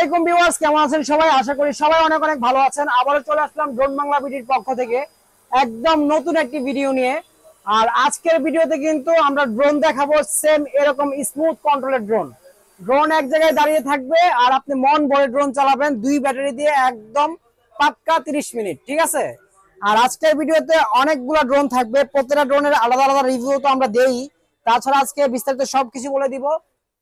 আলাইকুম ভিউয়ার্স, কেমন আছেন সবাই? আশা করি সবাই অনেক অনেক ভালো আছেন। আবারও চলে আসলাম ড্রোন বাংলা বিডির পক্ষ থেকে একদম নতুন একটি ভিডিও নিয়ে। আর আজকের ভিডিওতে কিন্তু আমরা ড্রোন দেখাবো, সেম এরকম স্মুথ কন্ট্রোলের ড্রোন। ড্রোন এক জায়গায় দাঁড়িয়ে থাকবে আর আপনি মন ভরে ড্রোন চালাবেন, 2 ব্যাটারি দিয়ে একদম পাক্কা 30 মিনিট, ঠিক আছে? আর আজকের ভিডিওতে অনেকগুলো ড্রোন থাকবে, প্রত্যেকটা ড্রোনের আলাদা আলাদা রিভিউ তো আমরা দেই। তাছাড়া আজকে বিস্তারিত সবকিছু বলে দিব।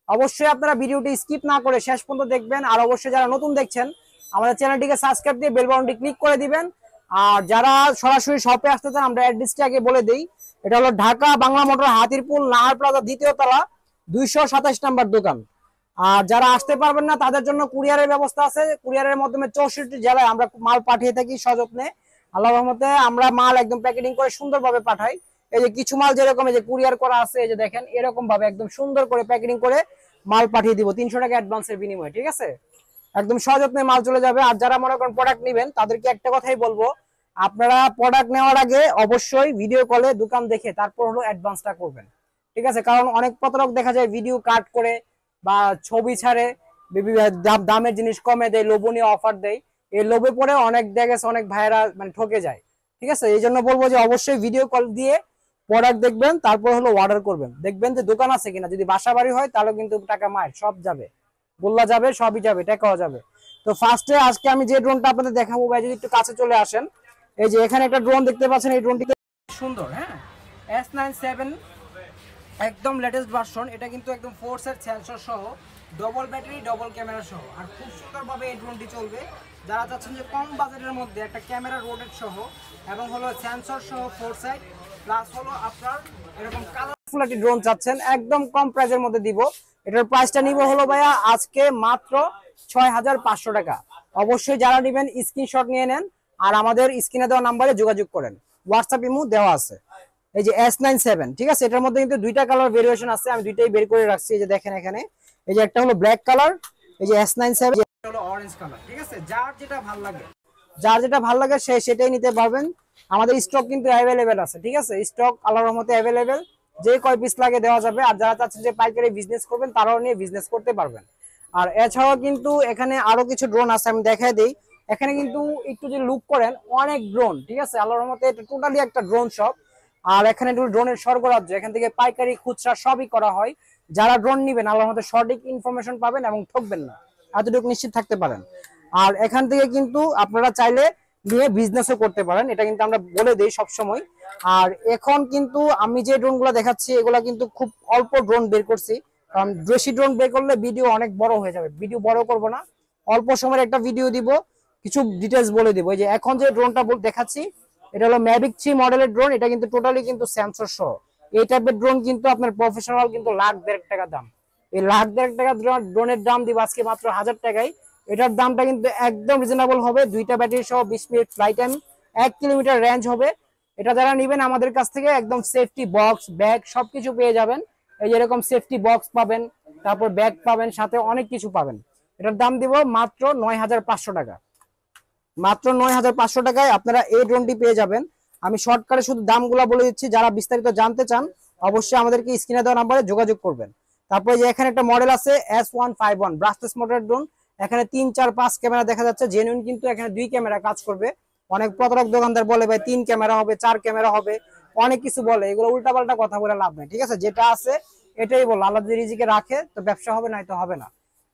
অবশ্যই আপনারা ভিডিওটি স্কিপ না করে শেষ পর্যন্ত দেখবেন। আর অবশ্যই যারা নতুন দেখছেন আমাদের চ্যানেলটিকে সাবস্ক্রাইব দিয়ে বেল বাটনটি ক্লিক করে দিবেন। আর যারা সরাসরি শপে আসতে চান আমরা অ্যাড্রেসটি আগে বলে দেই। এটা হলো ঢাকা বাংলা মোটর, হাতিরপুল, নাহার প্লাজা, 2য় তলা, 227 নম্বর দোকান। আর যারা আসতে পারবেন না তাদের জন্য কুরিয়ারের ব্যবস্থা আছে। কুরিয়ারের মাধ্যমে 64 জেলায় আমরা মাল পাঠিয়ে থাকি সযত্নে। আল্লাহর রহমতে আমরা মাল একদম প্যাকেটিং করে সুন্দরভাবে পাঠাই। এই যে কিছু মাল যেরকম এই যে কুরিয়ার করা আছে, এই যে দেখেন এরকম ভাবে একদম সুন্দর করে প্যাকেটিং করে মাল পাঠিয়ে দিব 300 টাকা অ্যাডভান্সের বিনিময়ে, ঠিক আছে? একদম সযত্নে মাল চলে যাবে। আর যারা মনে করেন প্রোডাক্ট নেবেন তাদেরকে একটা কথাই বলবো, আপনারা প্রোডাক্ট নেওয়ার আগে অবশ্যই ভিডিও কলে দোকান দেখে তারপর হলো অ্যাডভান্সটা করবেন, ঠিক আছে? কারণ অনেক প্রতারক দেখা যায় ভিডিও কাট করে বা ছবি ছাড়ে, দামের জিনিস কমে দেয়, লোভনীয় অফার দেয়। এই লোভে পরে অনেক দেখা গেছে অনেক ভাইয়েরা মানে ঠকে যায়, ঠিক আছে? এই জন্য বলবো যে অবশ্যই ভিডিও কল দিয়ে প্রোডাক্ট দেখবেন, তারপর হলো অর্ডার করবেন। দেখবেন যে দোকান আছে কিনা। যদি বাসা বাড়ি হয় তাহলে কিন্তু টাকা মায়ের সব যাবে, গোল্লা যাবে, সবই যাবে, টাকাও যাবে। তো ফার্স্টে আজকে আমি যে ড্রোনটা আপনাদের দেখাবো, ভাই যদি একটু কাছে চলে আসেন। এই যে এখানে একটা ড্রোন দেখতে পাচ্ছেন, এই ড্রোনটি সুন্দর, হ্যাঁ, S97 একদম লেটেস্ট ভার্সন। এটা কিন্তু একদম ফোর্সের সেন্সর সহ, ডবল ব্যাটারি, ডবল ক্যামেরা সহ। আর খুব সুন্দরভাবে এই ড্রোনটি চলবে। যারা চাচ্ছেন যে কম বাজেটের মধ্যে একটা ক্যামেরা রোটেট সহ এবং হলো সেন্সর সহ 4 সাইড প্লাস হলো আপনার এরকম কালারফুল একটি ড্রোন চাচ্ছেন, একদম কম প্রাইসের মধ্যে দিব। এটার প্রাইসটা নিব হলো ভাইয়া আজকে মাত্র 6500 টাকা। অবশ্যই যারা নেবেন স্ক্রিনশট নিয়ে নেন আর আমাদের স্ক্রিনে দেওয়া নাম্বারে যোগাযোগ করেন। হোয়াটসঅ্যাপ ইমো দেওয়া আছে। এই যে S97, ঠিক আছে? এটার মধ্যে কিন্তু দুইটা কালার ভেরিয়েশন আছে, আমি দুইটাই বের করে রাখছি। এই যে দেখেন এখানে, এই যে একটা হলো ব্ল্যাক কালার, এই যে S97 হলো অরেঞ্জ কালার, ঠিক আছে? যার যেটা ভালো লাগে, যার যেটা ভালো লাগে সে সেটাই নিতে পারবেন। আমাদের স্টক কিন্তু অ্যাভেলেবেল আছে, ঠিক আছে? স্টক আল্লাহর রহমতে অ্যাভেলেবেল, যে কয় পিস লাগে দেওয়া যাবে। আর যারা চাচ্ছেন যে পাইকারি বিজনেস করবেন তারাও নিয়ে বিজনেস করতে পারবেন। আর এছাড়াও কিন্তু এখানে আরো কিছু ড্রোন আছে, আমি দেখাই দিই। এখানে কিন্তু একটু যদি লুক করেন অনেক ড্রোন, ঠিক আছে? আল্লাহর রহমতে এটা টোটালি একটা ড্রোন শপ। আর এখানে ড্রোনের স্বর্গরাজ্য, এখান থেকে পাইকারি খুচরা সবই করা হয়। যারা ড্রোন নিবেন আল্লাহর মধ্যে সঠিক ইনফরমেশন পাবেন এবং ঠকবেন না, এতটুকু নিশ্চিত থাকতে পারেন। আর এখান থেকে কিন্তু আপনারা চাইলে নিয়ে বিজনেসও করতে পারেন, এটা কিন্তু আমরা বলে দিই সবসময়। আর এখন কিন্তু আমি যে ড্রোনগুলো দেখাচ্ছি এগুলা কিন্তু খুব অল্প ড্রোন বের করছি, কারণ বেশি ড্রোন বের করলে ভিডিও অনেক বড় হয়ে যাবে। ভিডিও বড় করব না, অল্প সময়ের একটা ভিডিও দিব, কিছু ডিটেলস বলে দিব। এই যে এখন যে ড্রোনটা দেখাচ্ছি এটা হলো ম্যাভিক 3 মডেলের ড্রোন। এটা কিন্তু টোটালি কিন্তু সেন্সর সহ। এই টাইপের ড্রোন কিন্তু আপনার প্রফেশনাল কিন্তু লাখ দেড় টাকা দাম। এই লাখ দেড় টাকা ড্রোনের দাম দিব আজকে মাত্র 1000 টাকায়। এটার দামটা কিন্তু একদম রিজনেবল হবে। 2টা ব্যাটারি সহ 20 minute flight time, 1 kilometre range হবে। এটা যারা নেবেন আমাদের কাছ থেকে একদম সেফটি বক্স, ব্যাগ সবকিছু পেয়ে যাবেন। এই যে এরকম সেফটি বক্স পাবেন, তারপর ব্যাগ পাবেন, সাথে অনেক কিছু পাবেন। এটার দাম দিব মাত্র 9500 টাকা। মাত্র 9500 টাকায় আপনারা এই ড্রোনটি পেয়ে যাবেন। আমি শর্টকাটে শুধু দামগুলো বলে দিচ্ছি, যারা বিস্তারিত জানতে চান অবশ্যই আমাদেরকে স্ক্রিনে দেওয়া নাম্বারে যোগাযোগ করবেন। তারপরে যে এখানে একটা মডেল আছে S151 ব্রাশলেস মোটর ড্রোন। এখানে 3 4 5 ক্যামেরা দেখা যাচ্ছে, জেনুইন কিন্তু এখানে 2 ক্যামেরা কাজ করবে। অনেক প্রতারক দোকানদার বলে ভাই 3 ক্যামেরা হবে, 4 ক্যামেরা হবে, অনেক কিছু বলে। এগুলো উল্টাপাল্টা কথা বলে লাভ নেই, ঠিক আছে? যেটা আছে এটাই বল। আল্লাহ যদি রিজিকে রাখে তো ব্যবসা হবে, নাই তো হবে না।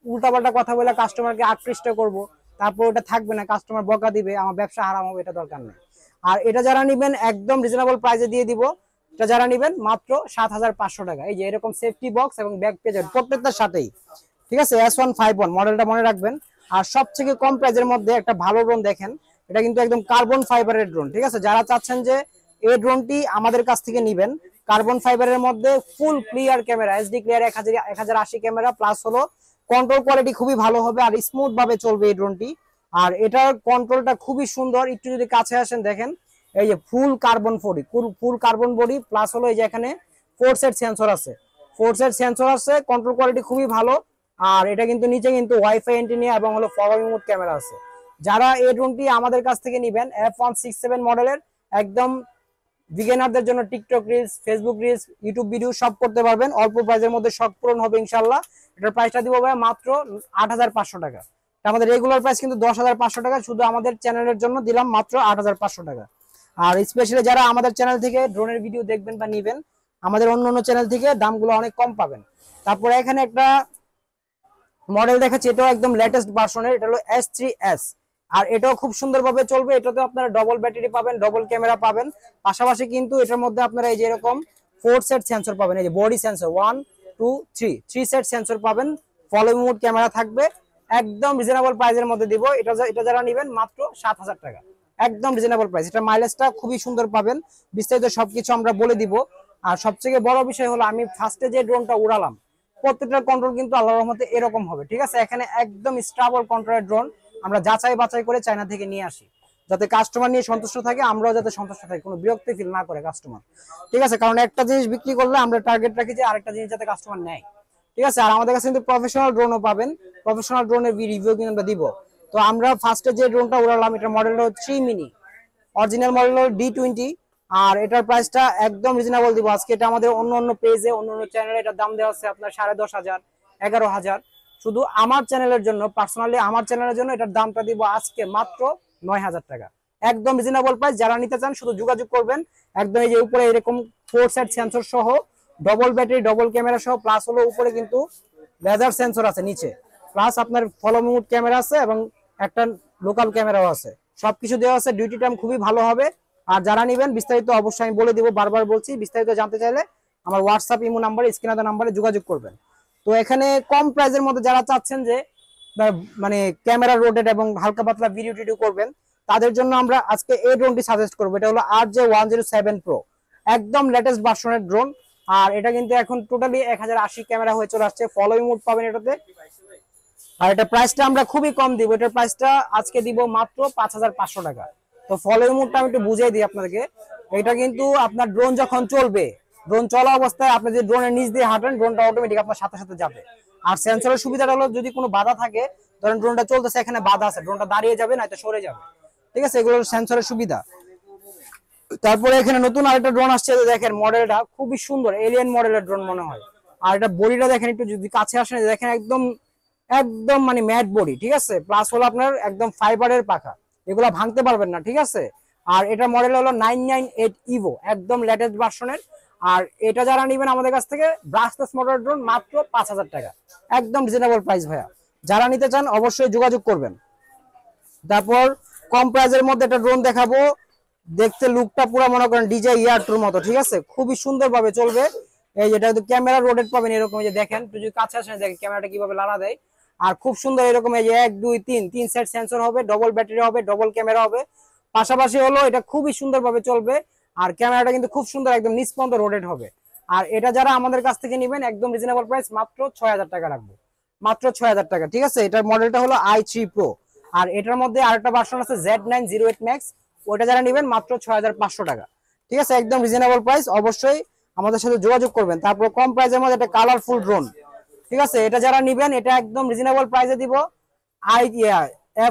উল্টাপাল্টা কথা বলে কাস্টমারকে আকৃষ্ট করব, তারপর ওটা থাকবে না, কাস্টমার বকা দিবে, আমার ব্যবসা হারাম হবে, এটা দরকার নেই। আর এটা যারা নেবেন একদম রিজনেবল প্রাইসে দিয়ে দিব। এটা যারা নেবেন মাত্র 7500 টাকা। এই যে এরকম সেফটি বক্স এবং ব্যাগ পেয়ে যাবেন প্রত্যেকটার সাথেই, ঠিক আছে? S151 মডেলটা মনে রাখবেন। আর সবথেকে কম প্রাইসের মধ্যে একটা ভালো ড্রোন দেখেন, এটা কিন্তু একদম কার্বন ফাইবারের ড্রোন, ঠিক আছে? যারা চাচ্ছেন যে এই ড্রোনটি আমাদের কাছ থেকে নেবেন, কার্বন ফাইবারের মধ্যে ফুল clear camera, HD clear 1080 camera plus হলো কন্ট্রোল কোয়ালিটি খুবই ভালো হবে আর স্মুথ ভাবে চলবে এই ড্রোনটি। আর এটার কন্ট্রোলটা খুবই সুন্দর। একটু যদি কাছে আসেন দেখেন, এই যে ফুল কার্বন বডি প্লাস হলো এই যে এখানে 4 সেট সেন্সর আছে, 4 সেট সেন্সর আছে। কন্ট্রোল কোয়ালিটি খুবই ভালো। আর এটা কিন্তু নিচে কিন্তু ওয়াইফাই এন্টিনা এবং হলো ফরওয়ার্ড মোড ক্যামেরা আছে। যারা এই ড্রোনটি আমাদের কাছ থেকে নেবেন F167 মডেলের, একদম বিগিনারদের জন্য TikTok reels, Facebook reels, YouTube video সব করতে পারবেন। অল্প প্রাইসের মধ্যে শখ পূরণ হবে ইনশাআল্লাহ। এটার প্রাইসটা দিব ভাই মাত্র 8500 টাকা। আমাদের রেগুলার প্রাইস কিন্তু 10,500 টাকা, শুধু আমাদের চ্যানেলের জন্য দিলাম মাত্র 8,500 টাকা। আর স্পেশালি যারা আমাদের চ্যানেল থেকে ড্রোনের ভিডিও দেখবেন বা নিবেন, আমাদের অন্য অন্য চ্যানেল থেকে দামগুলো অনেক কম পাবেন। তারপরে এখানে একটা মডেল দেখাচ্ছি, এটাও একদম লেটেস্ট ভার্সনের, এটা হলো S3S। আর এটাও খুব সুন্দরভাবে চলবে। এটাতে আপনারা ডবল ব্যাটারি পাবেন, ডবল ক্যামেরা পাবেন, পাশাপাশি কিন্তু এটার মধ্যে আপনারা এই যে এরকম 4 সেট সেন্সর পাবেন, এই যে বডি সেন্সর 1 2 3 সেট সেন্সর পাবেন, ফলোইং মোড ক্যামেরা থাকবে। একদম রিজনেবল প্রাইসের মধ্যে দিব। এটা যারা নেবেন মাত্র 7,000 টাকা, একদম রিজনেবল প্রাইস। এটা মাইলেজটা খুবই সুন্দর পাবেন, বিস্তারিত সবকিছু আমরা বলে দিব। আর সবথেকে বড় বিষয় হলো, আমি ফার্স্টে যে ড্রোনটা উড়ালাম প্রত্যেকটা কন্ট্রোল কিন্তু আল্লাহর রহমতে এরকম হবে, ঠিক আছে। এখানে একদম স্টেবল কন্ট্রোলের ড্রোন আমরা যাচাই বাছাই করে চায়না থেকে নিয়ে আসি, যাতে কাস্টমার নিয়ে সন্তুষ্ট থাকে, আমরাও যাতে সন্তুষ্ট থাকি, কোনো বিরক্তি ফিল না করে কাস্টমার, ঠিক আছে। কারণ একটা জিনিস বিক্রি করলে আমরা টার্গেট রাখি যে আরেকটা জিনিস যাতে কাস্টমার নেয়, ঠিক আছে। আর আমাদের কাছে কিন্তু প্রফেশনাল ড্রোনও পাবেন, প্রফেশনাল ড্রোনের রিভিউ কিন্তু আমরা দিব। তো আমরা ফার্স্টে যে ড্রোনটা উড়ালাম এটার মডেল হলো 3 মিনি, অরিজিনাল মডেল হলো D20। আর এটার প্রাইসটা একদম রিজনেবল দিব আজকে। এটা আমাদের অন্য অন্য পেজে, অন্য অন্য চ্যানেলে এটার দাম দেওয়া আছে আপনার 10,500 11,000। শুধু আমার চ্যানেলের জন্য, পার্সোনালি আমার চ্যানেলের জন্য এটার দামটা দিব আজকে মাত্র 9,000 টাকা, একদম রিজনেবল প্রাইস। যারা নিতে চান শুধু যোগাযোগ করবেন। একদম এই যে উপরে এরকম 4 সেট সেন্সর সহ, ডবল ব্যাটারি, ডবল ক্যামেরা সহ, প্লাস হলো উপরে কিন্তু লেজার সেন্সর আছে নিচে, প্লাস আপনার ফলো মোড ক্যামেরা আছে এবং একটা লোকাল ক্যামেরাও আছে, সবকিছু দেওয়া আছে। ডিউটি টাইম খুবই ভালো হবে। আর যারা নেবেন বিস্তারিত অবশ্যই আমি বলে দিব, বারবার বলছি, বিস্তারিত জানতে চাইলে আমার হোয়াটসঅ্যাপ ইমো নাম্বারে, স্ক্রিনে দেওয়া নাম্বারে যোগাযোগ করবেন। তো এখানে কম প্রাইসের মধ্যে যারা চাচ্ছেন যে মানে ক্যামেরা রোটেট এবং হালকা পাতলা ভিডিও টিডিও করবেন, তাদের জন্য আমরা আজকে এই ড্রোনটি সাজেস্ট করবো। এটা হলো RJ107 Pro, একদম লেটেস্ট ভার্সনের ড্রোন। আর এটা কিন্তু এখন টোটালি 1080 ক্যামেরা হয়ে চলে আসছে, ফলোইং মোড পাবেন এটাতে। আর এটা প্রাইসটা আমরা খুবই কম দিব, এটার প্রাইসটা আজকে দিব মাত্র 5,500 টাকা। তো ফলোইং মোডটা আমি একটু বুঝিয়ে দিই আপনাদেরকে। এটা কিন্তু আপনার ড্রোন যখন চলবে, ড্রোন চলা অবস্থায় আপনি যদি ড্রোনের নিচ দিয়ে হাঁটেন, ড্রোনটা অটোমেটিক আপনার সাথে সাথে যাবে। আর সেন্সরের সুবিধাটা হলো, যদি কোনো বাধা থাকে, ধরেন ড্রোনটা চলতেছে, এখানে বাধা আছে, ড্রোনটা দাঁড়িয়ে যাবে না তো সরে যাবে, ঠিক আছে। এগুলো সেন্সরের সুবিধা। তারপরে এখানে নতুন আরেকটা ড্রোন আসছে, দেখেন মডেলটা খুবই সুন্দর, এলিয়েন মডেলের ড্রোন মনে হয়। আর এটা বডিটা দেখেন, একটু যদি কাছে আসেন দেখেন, একদম একদম মানে ম্যাট বডি, ঠিক আছে। প্লাস হলো আপনার একদম ফাইবারের পাখা, এগুলা ভাঙতে পারবেন না, ঠিক আছে। আর এটা মডেল হলো 998 ইভো, একদম লেটেস্ট ভার্সনের। আর এটা যারা নেবেন আমাদের কাছ থেকে ব্রাশলেস মোটর ড্রোন মাত্র 5,000 টাকা, একদম রিজনেবল প্রাইস ভাইয়া। যারা নিতে চান অবশ্যই যোগাযোগ করবেন। তারপর কম প্রাইসের মধ্যে একটা ড্রোন দেখাবো, দেখতে লুকটা পুরো মনে করেন DJI Air 2 মতো, ঠিক আছে, খুবই সুন্দর ভাবে চলবে। এই যেটা ক্যামেরা রোটেট পাবেন এরকম, এই যে দেখেন, যদি কাছে আসেন দেখেন ক্যামেরাটা কিভাবে লাড়া দেয়। আর খুব সুন্দর এরকম, এই যে 1 2 3 সেট সেন্সর হবে, ডবল ব্যাটারি হবে, ডবল ক্যামেরা হবে, পাশাপাশি হলো এটা খুবই সুন্দর ভাবে চলবে। আর ক্যামেরাটা কিন্তু খুব সুন্দর, একদম নিচ পর্যন্ত রোটেট হবে। আর এটা যারা আমাদের কাছ থেকে নেবেন একদম রিজনেবল প্রাইস, মাত্র 6,000 টাকা রাখবো, মাত্র 6,000 টাকা, ঠিক আছে। এটার মডেলটা হলো i3 Pro। আর এটার মধ্যে আরেকটা ভার্সন আছে Z908 Max, ওটা যারা নেবেন মাত্র 6,500 টাকা, ঠিক আছে, একদম রিজনেবল প্রাইস। অবশ্যই আমাদের সাথে যোগাযোগ করবেন। তারপর কম প্রাইসের মধ্যে একটা কালারফুল ড্রোন, ঠিক আছে, এটা যারা নেবেন এটা একদম রিজনেবল প্রাইসে দিব।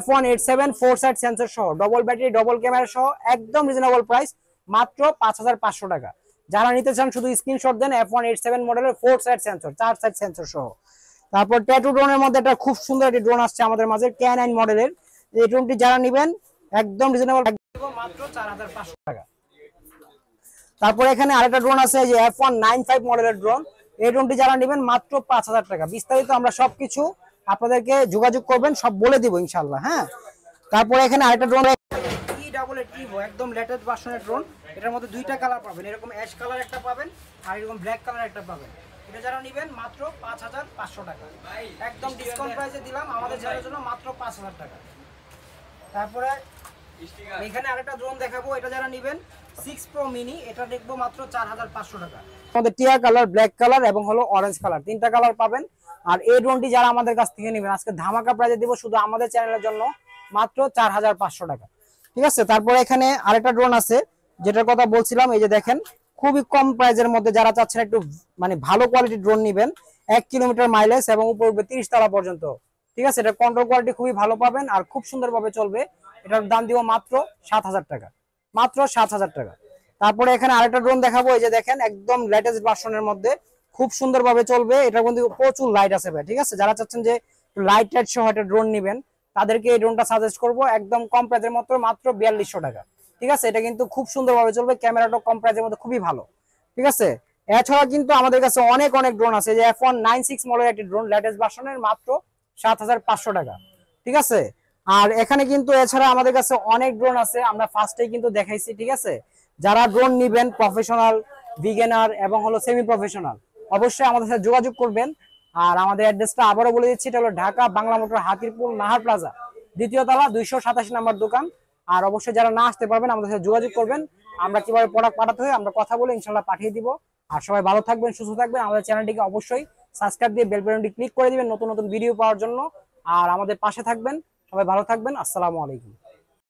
F187 4 সাইড সেন্সর সহ, ডবল ব্যাটারি, ডবল ক্যামেরা সহ, একদম রিজনেবল প্রাইস, মাত্র 5,500 টাকা। যারা নিতে চান শুধু স্ক্রিনশট দেন, F187 মডেলের 4 সাইড সেন্সর, 4 সাইড সেন্সর সহ। তারপর ট্যাটু ড্রোনের মধ্যে একটা খুব সুন্দর একটি ড্রোন আসছে আমাদের মাঝে, K9 মডেলের। এই ড্রোনটি যারা নেবেন একদম রিজনেবল, মাত্র 4,500 টাকা। তারপর এখানে আরেকটা ড্রোন আছে, যে F195 মডেলের ড্রোন। এই ড্রোনটি যারা নেবেন মাত্র 5,000 টাকা। বিস্তারিত আমরা সবকিছু আপনাদেরকে যোগাযোগ করবেন, সব বলে দিব ইনশাআল্লাহ, হ্যাঁ। তারপর এখানে আরেকটা ড্রোন E88 একদম লেটেস্ট ভার্সনের ড্রোন। এটার মধ্যে দুইটা কালার পাবেন, এরকম অ্যাশ কালার একটা পাবেন আর এরকম ব্ল্যাক কালার একটা পাবেন। এটা যারা নেবেন মাত্র 5,500 টাকা, একদম ডিসকাউন্ট প্রাইসে দিলাম আমাদের চ্যানেলের জন্য, মাত্র 5,000 টাকা। তারপরে এখানে আরেকটা ড্রোন দেখাবো, এটা যারা নেবেন 6 Pro মিনি, এটা দেখবো মাত্র 4,500 টাকা। আমাদের টিয়া কালার, ব্ল্যাক কালার এবং হলো অরেঞ্জ কালার, তিনটা কালার পাবেন। আর এই ড্রোনটি যারা আমাদের কাছ থেকে নেবেন আজকে ধামাকা প্রাইসে দিব, শুধু আমাদের চ্যানেলের জন্য, মাত্র 4,500 টাকা, ঠিক আছে। তারপরে এখানে আরেকটা ড্রোন আছে যেটার কথা বলছিলাম, এই যে দেখেন, খুবই কম প্রাইসের মধ্যে যারা চাচ্ছেন একটু মানে ভালো কোয়ালিটির ড্রোন নেবেন, 1 কিলোমিটার মাইলেজ এবং উপর 30 তলা পর্যন্ত, ঠিক আছে। এটা কন্ট্রোল কোয়ালিটি খুবই ভালো পাবেন আর খুব সুন্দরভাবে চলবে। এটার দাম দিব মাত্র 7,000 টাকা, মাত্র 7,000 টাকা। তারপরে এখানে আরেকটা ড্রোন দেখাবো, এই যে দেখেন, একদম লেটেস্ট ভার্সনের মধ্যে খুব সুন্দরভাবে চলবে। এটার মধ্যে প্রচুর লাইট আছে ভাই, ঠিক আছে। যারা চাচ্ছেন যে লাইট টাইট সহ একটা ড্রোন নেবেন, তাদেরকে এই ড্রোনটা সাজেস্ট করব একদম কম প্রাইসের মাত্র 4200 টাকা। ঠিক আছে, এটা কিন্তু খুব সুন্দরভাবে চলবে, ক্যামেরাটা কম প্রাইসের মধ্যে খুবই ভালো। ঠিক আছে, এছাড়া কিন্তু আমাদের কাছে অনেক অনেক ড্রোন আছে, যে F196 মডেলের একটি ড্রোন, লেটেস্ট ভার্সনের, মাত্র 7500 টাকা। ঠিক আছে, আর এখানে কিন্তু এছাড়া আমাদের কাছে অনেক ড্রোন আছে, আমরা ফার্স্টেই কিন্তু দেখাইছি। ঠিক আছে, যারা ড্রোন নিবেন, প্রফেশনাল, বিগিনার এবং হলো সেমি প্রফেশনাল, অবশ্যই আমাদের সাথে যোগাযোগ করবেন। আর আমাদের অ্যাড্রেসটা আবারও বলে দিচ্ছি, এটা হলো ঢাকা বাংলা মোটর, হাতিরপুল, নাহার প্লাজা, দ্বিতীয় তলা, 287 নম্বর দোকান। আর অবশ্যই যারা না আসতে পারবেন আমাদের সাথে যোগাযোগ করবেন, আমরা কিভাবে প্রোডাক্ট পাঠাতে হয় আমরা কথা বলে ইনশাল্লাহ পাঠিয়ে দিব। আর সবাই ভালো থাকবেন, সুস্থ থাকবেন। আমাদের চ্যানেলটিকে অবশ্যই সাবস্ক্রাইব দিয়ে বেল বাটনটি ক্লিক করে দিবেন নতুন নতুন ভিডিও পাওয়ার জন্য। আর আমাদের পাশে থাকবেন। সবাই ভালো থাকবেন। আসসালামু আলাইকুম।